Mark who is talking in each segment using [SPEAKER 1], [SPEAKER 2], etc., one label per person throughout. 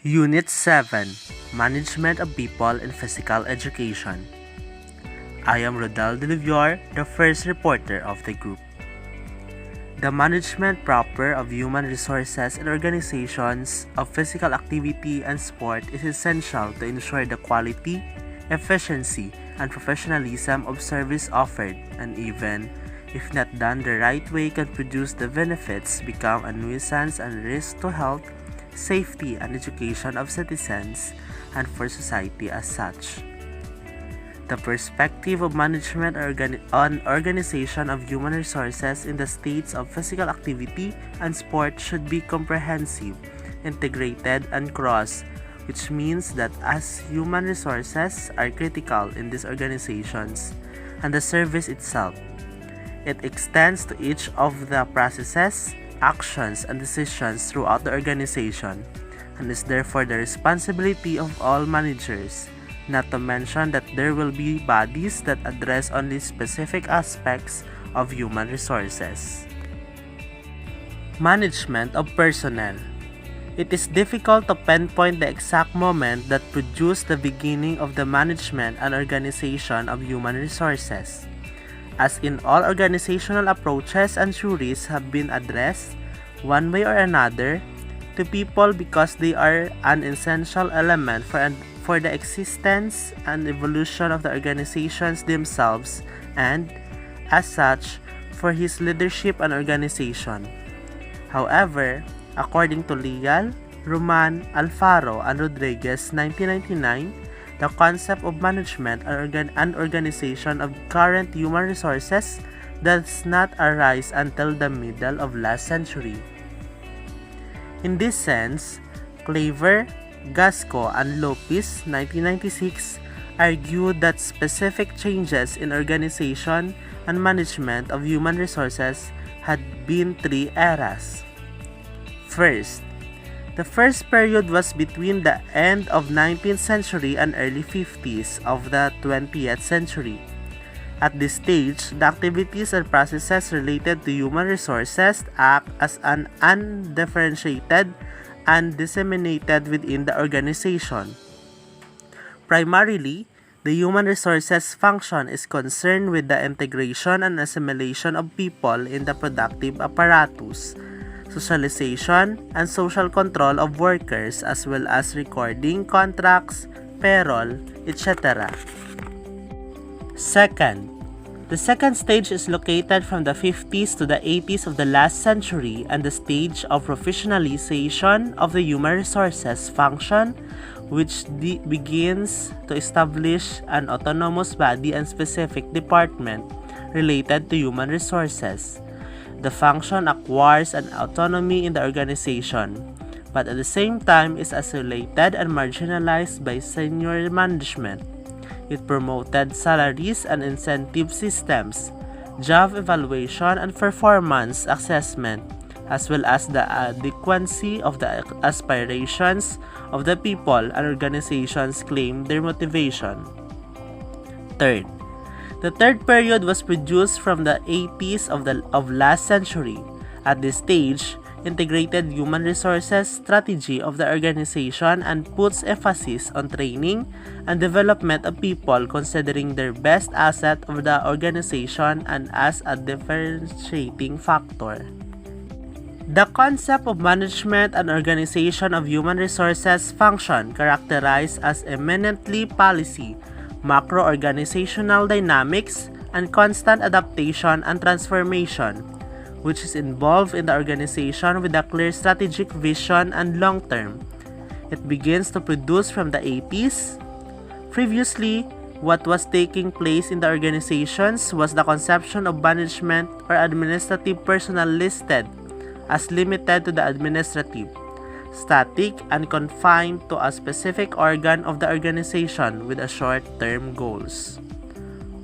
[SPEAKER 1] Unit 7, Management of People in Physical Education. I am Rodel de Livior, the first reporter of the group. The management proper of human resources in organizations of physical activity and sport is essential to ensure the quality, efficiency, and professionalism of service offered, and even, if not done the right way, can produce the benefits, become a nuisance and risk to health, safety, and education of citizens, and for society as such. The perspective of management on organization of human resources in the states of physical activity and sport should be comprehensive, integrated, and cross, which means that as human resources are critical in these organizations and the service itself, it extends to each of the processes, actions, and decisions throughout the organization, and is therefore the responsibility of all managers, not to mention that there will be bodies that address only specific aspects of human resources. Management of personnel. It is difficult to pinpoint the exact moment that produced the beginning of the management and organization of human resources. As in all organizational approaches and theories have been addressed, one way or another, to people because they are an essential element for the existence and evolution of the organizations themselves and, as such, for his leadership and organization. However, according to Leal, Roman, Alfaro, and Rodriguez 1999, the concept of management and organization of current human resources does not arise until the middle of last century. In this sense, Claver, Gasco, and Lopez 1996 argued that specific changes in organization and management of human resources had been three eras. First, the first period was between the end of 19th century and early 50s of the 20th century. At this stage, the activities and processes related to human resources act as an undifferentiated and disseminated within the organization. Primarily, the human resources function is concerned with the integration and assimilation of people in the productive apparatus, socialization, and social control of workers, as well as recording contracts, payroll, etc. Second, the second stage is located from the 50s to the 80s of the last century and the stage of professionalization of the human resources function, which begins to establish an autonomous body and specific department related to human resources. The function acquires an autonomy in the organization, but at the same time is isolated and marginalized by senior management. It promoted salaries and incentive systems, job evaluation and performance assessment, as well as the adequacy of the aspirations of the people and organizations claim their motivation. Third, the third period was produced from the 80s of last century. At this stage, integrated human resources strategy of the organization and puts emphasis on training and development of people considering their best asset of the organization and as a differentiating factor. The concept of management and organization of human resources function characterized as eminently policy, macro-organizational dynamics, and constant adaptation and transformation, which is involved in the organization with a clear strategic vision and long-term. It begins to produce from the 80s. Previously, what was taking place in the organizations was the conception of management or administrative personnel listed as limited to the administrative, static, and confined to a specific organ of the organization with a short-term goals.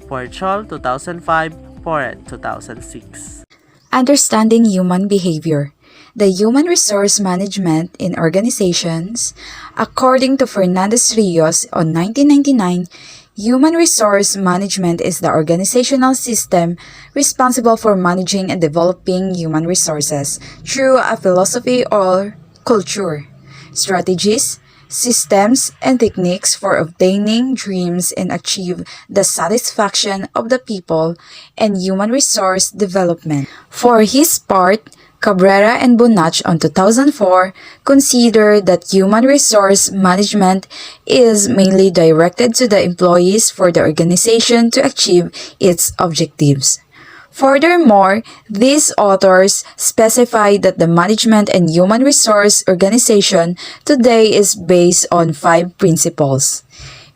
[SPEAKER 1] Porchol, 2005, Poret, 2006.
[SPEAKER 2] Understanding human behavior. The human resource management in organizations. According to Fernandez Rios on 1999, human resource management is the organizational system responsible for managing and developing human resources through a philosophy or culture, strategies, systems, and techniques for obtaining dreams and achieve the satisfaction of the people, and human resource development. For his part, Cabrera and Bonach on 2004 consider that human resource management is mainly directed to the employees for the organization to achieve its objectives. Furthermore, these authors specify that the management and human resource organization today is based on 5 principles.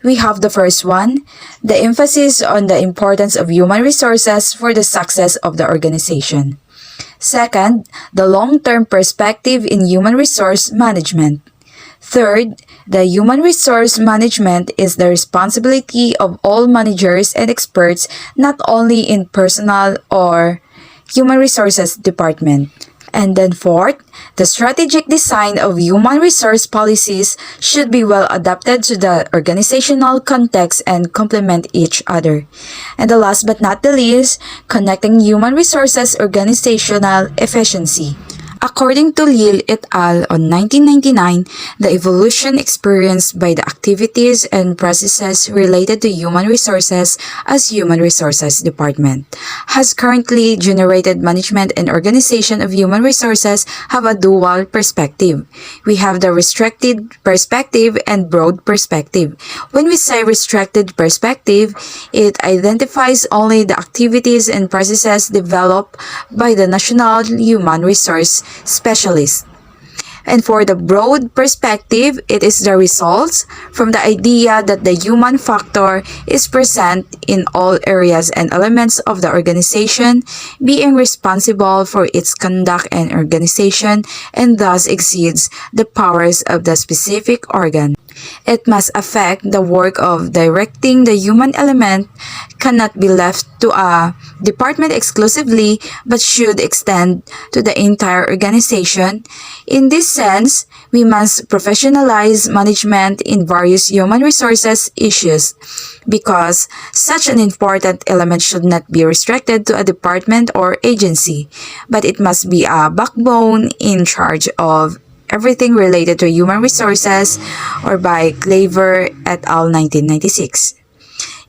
[SPEAKER 2] We have the first one, the emphasis on the importance of human resources for the success of the organization. Second, the long-term perspective in human resource management. Third, the human resource management is the responsibility of all managers and experts, not only in personal or human resources department. And then fourth, the strategic design of human resource policies should be well adapted to the organizational context and complement each other. And the last but not the least, connecting human resources organizational efficiency. According to Lil et al. On 1999, the evolution experienced by the activities and processes related to human resources as Human Resources Department has currently generated management and organization of human resources have a dual perspective. We have the restricted perspective and broad perspective. When we say restricted perspective, it identifies only the activities and processes developed by the National Human Resource Specialist. And for the broad perspective, it is the results from the idea that the human factor is present in all areas and elements of the organization, being responsible for its conduct and organization, and thus exceeds the powers of the specific organ. It must affect the work of directing the human element, cannot be left to a department exclusively, but should extend to the entire organization. In this sense, we must professionalize management in various human resources issues, because such an important element should not be restricted to a department or agency, but it must be a backbone in charge of everything related to human resources, or by Claver et al. 1996.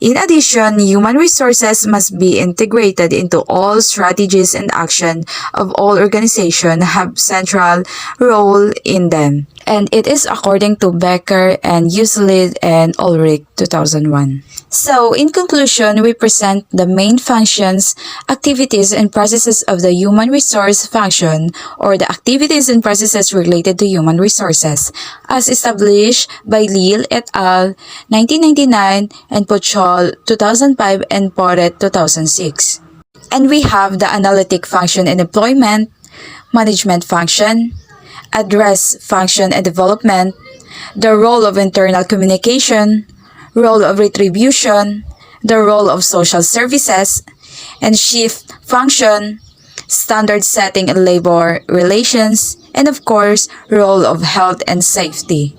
[SPEAKER 2] In addition, human resources must be integrated into all strategies and action of all organizations have central role in them. And it is according to Becker and Uselid and Ulrich 2001. So, in conclusion, we present the main functions, activities, and processes of the human resource function, or the activities and processes related to human resources, as established by Lil et al. 1999 and Pochol 2005 and Poret 2006. And we have the analytic function and employment, management function, address function and development, the role of internal communication, role of retribution, the role of social services, and shift function, standard setting and labor relations, and of course, role of health and safety.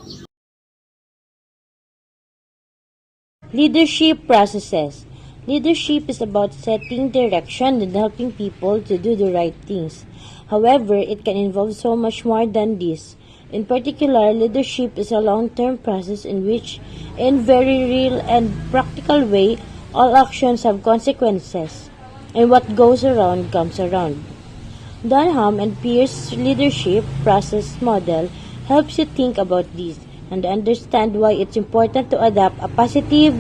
[SPEAKER 3] Leadership processes. Leadership is about setting direction and helping people to do the right things. However, it can involve so much more than this. In particular, leadership is a long-term process in which, in very real and practical way, all actions have consequences, and what goes around comes around. Dunham and Pierce's leadership process model helps you think about this and understand why it's important to adopt a positive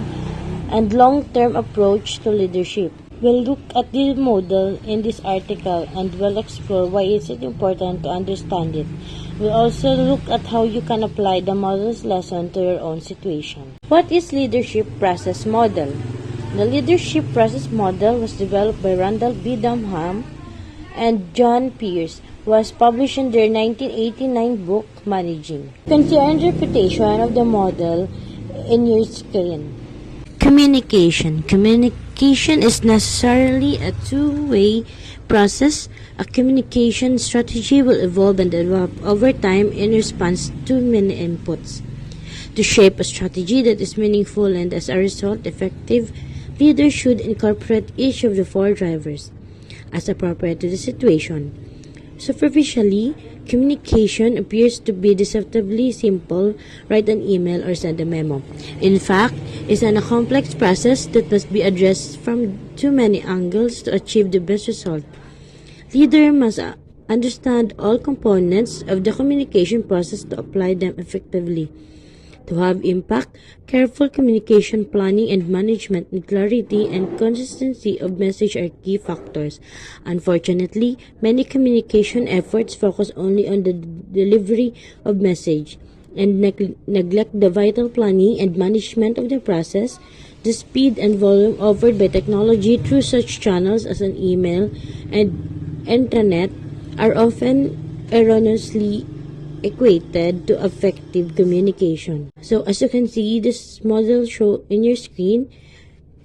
[SPEAKER 3] and long-term approach to leadership. We'll look at the model in this article and we'll explore why it's important to understand it. We'll also look at how you can apply the model's lesson to your own situation. What is leadership process model? The leadership process model was developed by Randall B. Dunham and John Pierce, was published in their 1989 book, Managing. You can see our interpretation of the model in your screen. Communication. Communication is necessarily a two-way process. A communication strategy will evolve and develop over time in response to many inputs. To shape a strategy that is meaningful and as a result effective, leaders should incorporate each of the four drivers as appropriate to the situation. Superficially, communication appears to be deceptively simple, write an email or send a memo. In fact, it's a complex process that must be addressed from too many angles to achieve the best result. Leader must understand all components of the communication process to apply them effectively. To have impact, careful communication planning and management and clarity and consistency of message are key factors. Unfortunately, many communication efforts focus only on the delivery of message and neglect the vital planning and management of the process. The speed and volume offered by technology through such channels as an email and intranet are often erroneously equated to effective communication. So as you can see, this model show in your screen,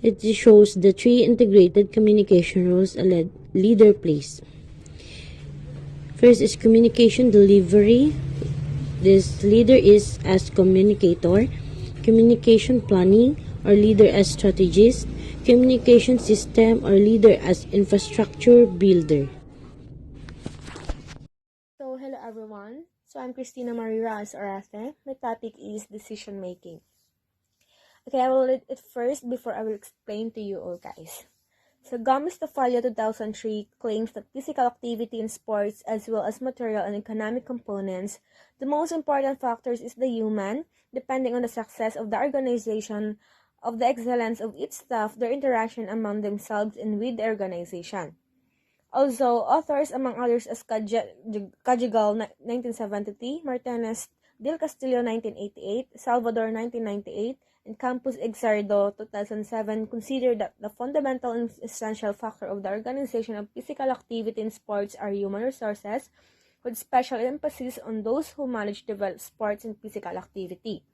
[SPEAKER 3] it shows the three integrated communication roles a leader plays. First is communication delivery. This leader is as communicator, communication planning or leader as strategist, communication system or leader as infrastructure builder.
[SPEAKER 4] So, hello everyone. So, I'm Christina Marira as Arate. My topic is decision making. Okay, I will read it first before I will explain to you all, guys. So, Gomez-Tafalla 2003 claims that physical activity in sports, as well as material and economic components, the most important factors is the human, depending on the success of the organization, of the excellence of its staff, their interaction among themselves and with the organization. Also, authors among others as Cajigal 1973, Martinez Del Castillo 1988, Salvador 1998, and Campos Exardo 2007 consider that the fundamental and essential factor of the organization of physical activity in sports are human resources, with special emphasis on those who manage develop sports and physical activity.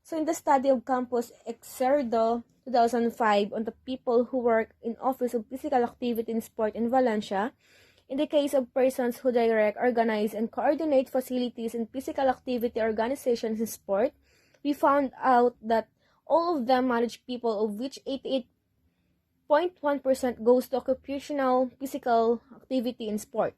[SPEAKER 4] So in the study of Campos Exardo 2005 on the people who work in Office of Physical Activity in Sport in Valencia, in the case of persons who direct, organize, and coordinate facilities and physical activity organizations in sport, we found out that all of them manage people, of which 88.1% goes to occupational physical activity in sport.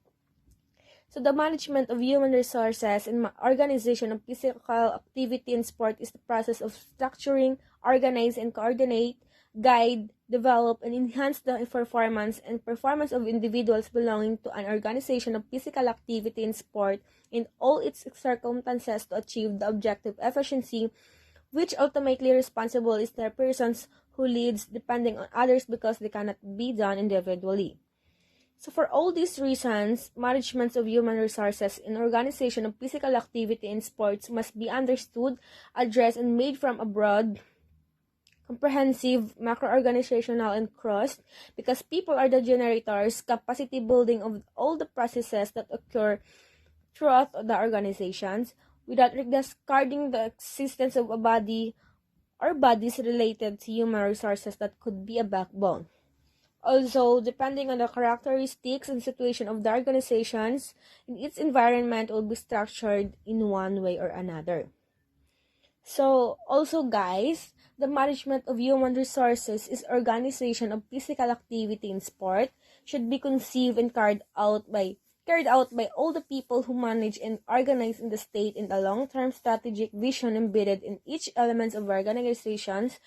[SPEAKER 4] So the management of human resources and organization of physical activity in sport is the process of structuring, organize, and coordinate, guide, develop, and enhance the performance of individuals belonging to an organization of physical activity in sport in all its circumstances to achieve the objective efficiency, which ultimately responsible is the persons who leads depending on others because they cannot be done individually. So for all these reasons, management of human resources in organization of physical activity in sports must be understood, addressed, and made from a broad, comprehensive, macro-organizational, and cross, because people are the generators, capacity building of all the processes that occur throughout the organizations, without discarding the existence of a body or bodies related to human resources that could be a backbone. Also, depending on the characteristics and situation of the organizations, and its environment will be structured in one way or another. So, also guys, the management of human resources is organization of physical activity in sport should be conceived and carried out by all the people who manage and organize in the state in the long-term strategic vision embedded in each element of organizations,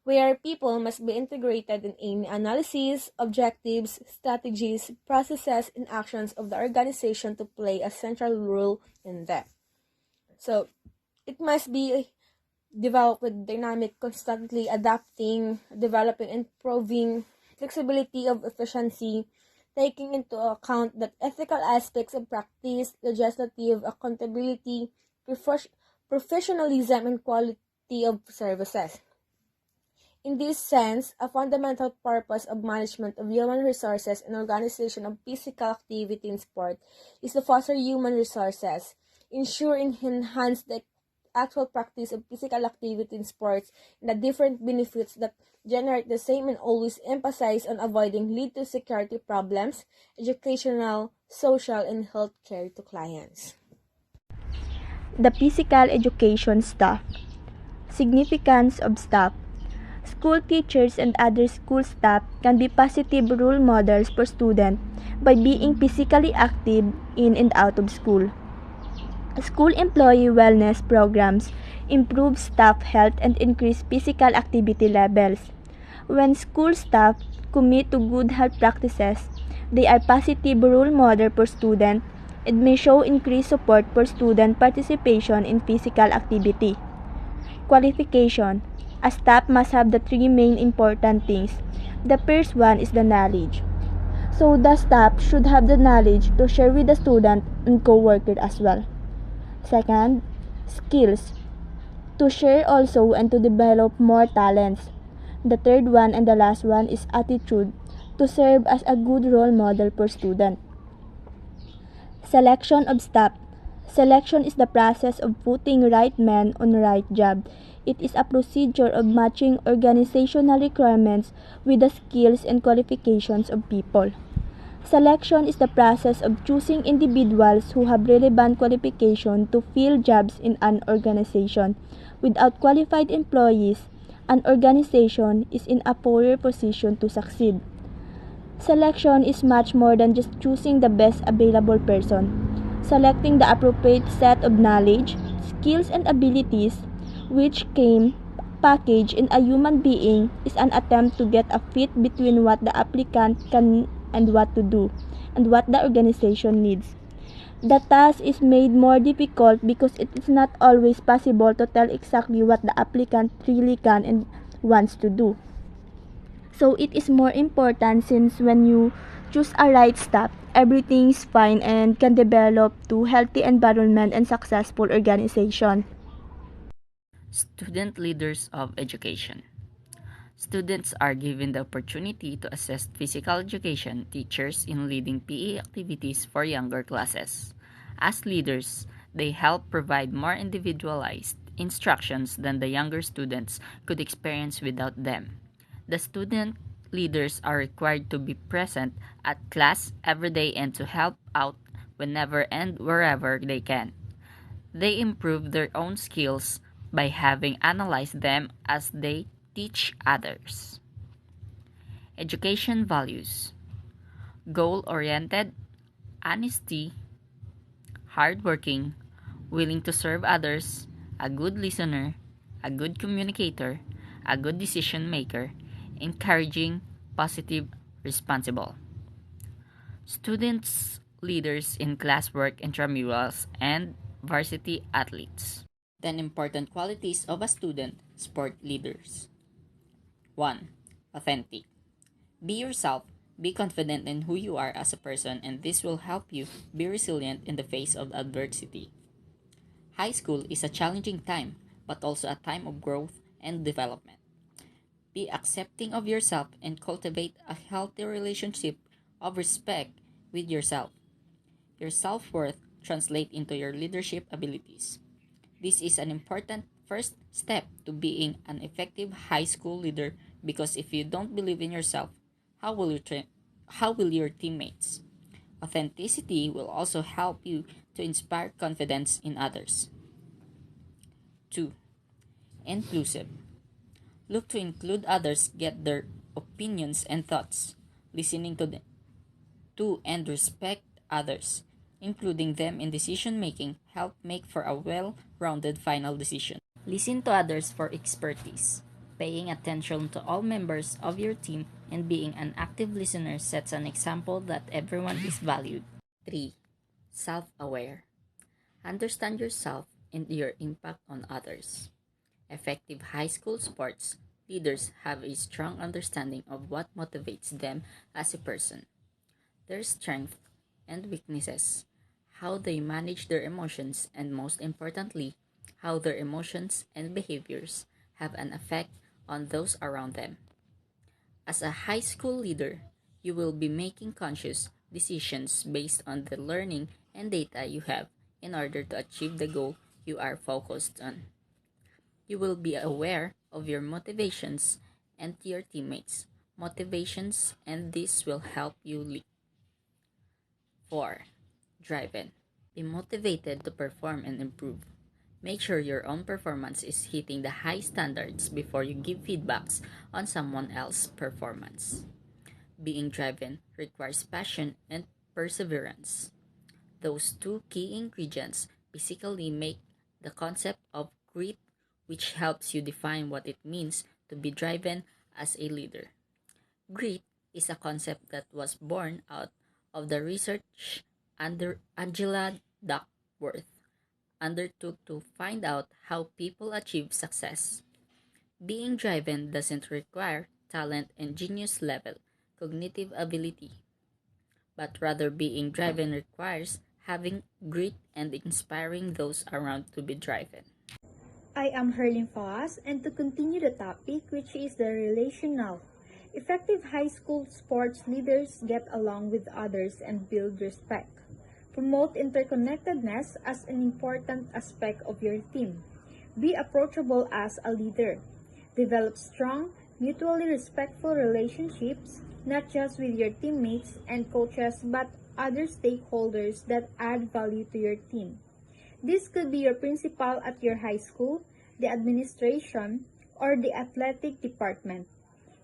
[SPEAKER 4] where people must be integrated in any analysis, objectives, strategies, processes, and actions of the organization to play a central role in them. So, it must be developed with dynamic, constantly adapting, developing, and improving flexibility of efficiency, taking into account that ethical aspects of practice, legislative accountability, professionalism, and quality of services. In this sense, a fundamental purpose of management of human resources and organization of physical activity in sport is to foster human resources, ensure and enhance the actual practice of physical activity in sports, and the different benefits that generate the same, and always emphasize on avoiding lead to security problems, educational, social, and health care to clients.
[SPEAKER 5] The physical education staff. Significance of staff. School teachers and other school staff can be positive role models for students by being physically active in and out of school. School employee wellness programs improve staff health and increase physical activity levels. When school staff commit to good health practices, they are positive role model for students and may show increased support for student participation in physical activity. Qualification. A staff must have the three main important things. The first one is the knowledge. So the staff should have the knowledge to share with the student and co-worker as well. Second, skills. To share also and to develop more talents. The third one and the last one is attitude. To serve as a good role model for student. Selection of staff. Selection is the process of putting right men on right job. It is a procedure of matching organizational requirements with the skills and qualifications of people. Selection is the process of choosing individuals who have relevant qualification to fill jobs in an organization. Without qualified employees, an organization is in a poorer position to succeed. Selection is much more than just choosing the best available person. Selecting the appropriate set of knowledge, skills, and abilities which came packaged in a human being is an attempt to get a fit between what the applicant can and what to do, and what the organization needs. The task is made more difficult because it is not always possible to tell exactly what the applicant really can and wants to do. So it is more important since when you choose a right staff, everything's fine and can develop to healthy environment and successful organization.
[SPEAKER 6] Student leaders of education. Students are given the opportunity to assist physical education teachers in leading PE activities for younger classes. As leaders, they help provide more individualized instructions than the younger students could experience without them. The student leaders are required to be present at class every day and to help out whenever and wherever they can. They improve their own skills by having analyzed them as they teach others. Education values: goal oriented, honesty, hardworking, willing to serve others, a good listener, a good communicator, a good decision maker, encouraging, positive, responsible. Students, leaders in classwork, intramurals, and varsity athletes. 10 important qualities of a student sport leaders. 1. Authentic. Be yourself, be confident in who you are as a person, and this will help you be resilient in the face of adversity. High school is a challenging time, but also a time of growth and development. Be accepting of yourself and cultivate a healthy relationship of respect with yourself. Your self-worth translates into your leadership abilities. This is an important first step to being an effective high school leader because if you don't believe in yourself, how will your teammates? Authenticity will also help you to inspire confidence in others. 2. Inclusive. Look to include others, get their opinions and thoughts, listening to them to and respect others, including them in decision making, help make for a well-rounded final decision. Listen to others for expertise. Paying attention to all members of your team and being an active listener sets an example that everyone is valued. 3. Self-aware. Understand yourself and your impact on others. Effective high school sports leaders have a strong understanding of what motivates them as a person, their strengths and weaknesses, how they manage their emotions, and most importantly, how their emotions and behaviors have an effect on those around them. As a high school leader, you will be making conscious decisions based on the learning and data you have in order to achieve the goal you are focused on. You will be aware of your motivations and your teammates' motivations, and this will help you lead. 4. Driven. Be motivated to perform and improve. Make sure your own performance is hitting the high standards before you give feedbacks on someone else's performance. Being driven requires passion and perseverance. Those two key ingredients basically make the concept of grit, which helps you define what it means to be driven as a leader. Grit is a concept that was born out of the research under Angela Duckworth undertook to find out how people achieve success. Being driven doesn't require talent and genius level cognitive ability, but rather being driven requires having grit and inspiring those around to be driven.
[SPEAKER 7] I am Herlin Foss, and to continue the topic, which is the relational. Effective high school sports leaders get along with others and build respect. Promote interconnectedness as an important aspect of your team. Be approachable as a leader. Develop strong, mutually respectful relationships, not just with your teammates and coaches, but other stakeholders that add value to your team. This could be your principal at your high school, the administration, or the athletic department.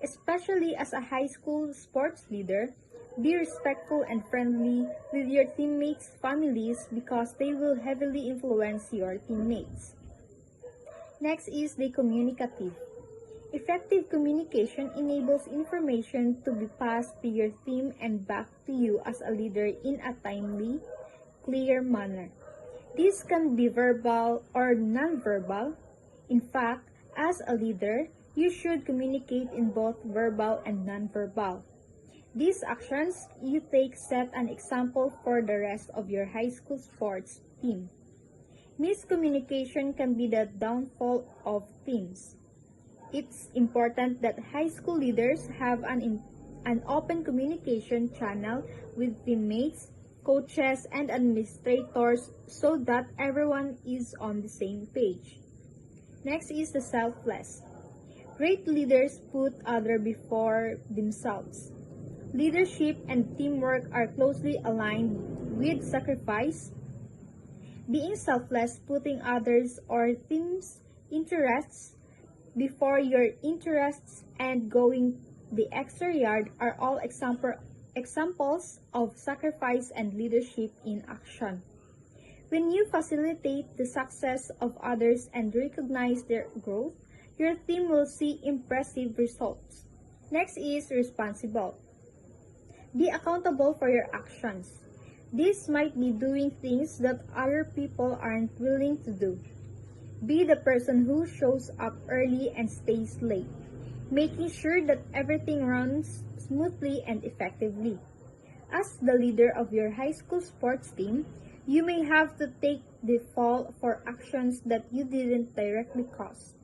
[SPEAKER 7] Especially as a high school sports leader, be respectful and friendly with your teammates' families because they will heavily influence your teammates. Next is the communicative. Effective communication enables information to be passed to your team and back to you as a leader in a timely, clear manner. This can be verbal or non-verbal. In fact, as a leader, you should communicate in both verbal and non-verbal. These actions you take set an example for the rest of your high school sports team. Miscommunication can be the downfall of teams. It's important that high school leaders have an open communication channel with teammates, coaches, and administrators so that everyone is on the same page. Next is the selfless. Great leaders put others before themselves. Leadership and teamwork are closely aligned with sacrifice. Being selfless, putting others or team's interests before your interests, and going the extra yard are all examples of sacrifice and leadership in action. When you facilitate the success of others and recognize their growth, your team will see impressive results. Next is responsible. Be accountable for your actions. This might be doing things that other people aren't willing to do. Be the person who shows up early and stays late, making sure that everything runs smoothly and effectively. As the leader of your high school sports team, you may have to take the fall for actions that you didn't directly cause.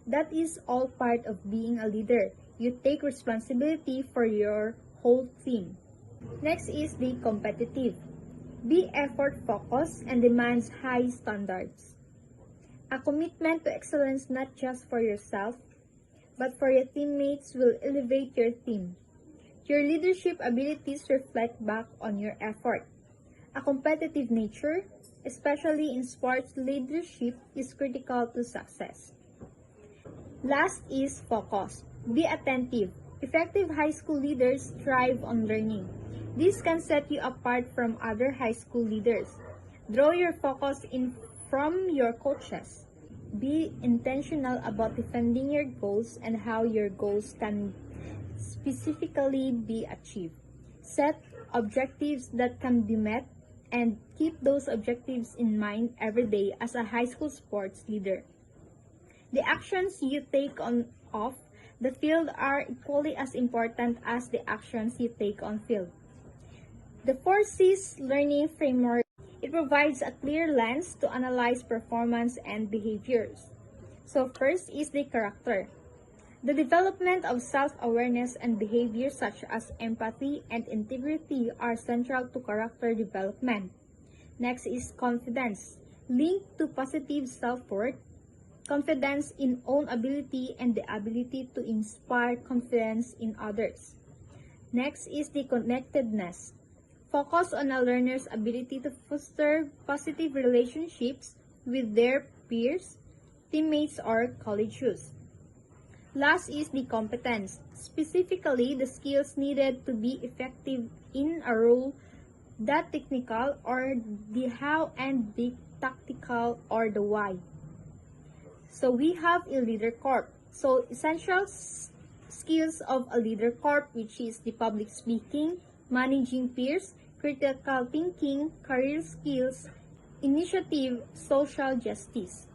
[SPEAKER 7] That is all part of being a leader. You take responsibility for your whole team. Next is the competitive. Be effort-focused and demands high standards. A commitment to excellence not just for yourself, but for your teammates will elevate your team. Your leadership abilities reflect back on your effort. A competitive nature, especially in sports leadership, is critical to success. Last is focus. Be attentive. Effective high school leaders thrive on learning. This can set you apart from other high school leaders. Draw your focus in from your coaches. Be intentional about defending your goals and how your goals can specifically be achieved. Set objectives that can be met and keep those objectives in mind every day as a high school sports leader. The actions you take off the field are equally as important as the actions you take on field. The 4C's learning framework, it provides a clear lens to analyze performance and behaviors. So first is the character. The development of self-awareness and behaviors such as empathy and integrity are central to character development. Next is confidence, linked to positive self-worth, confidence in own ability, and the ability to inspire confidence in others. Next is the connectedness. Focus on a learner's ability to foster positive relationships with their peers, teammates, or colleagues. Last is the competence, specifically the skills needed to be effective in a role, that technical or the how and the tactical or the why. So we have a leader corp. So essential skills of a leader corp, which is the public speaking, managing peers, critical thinking, career skills, initiative, social justice.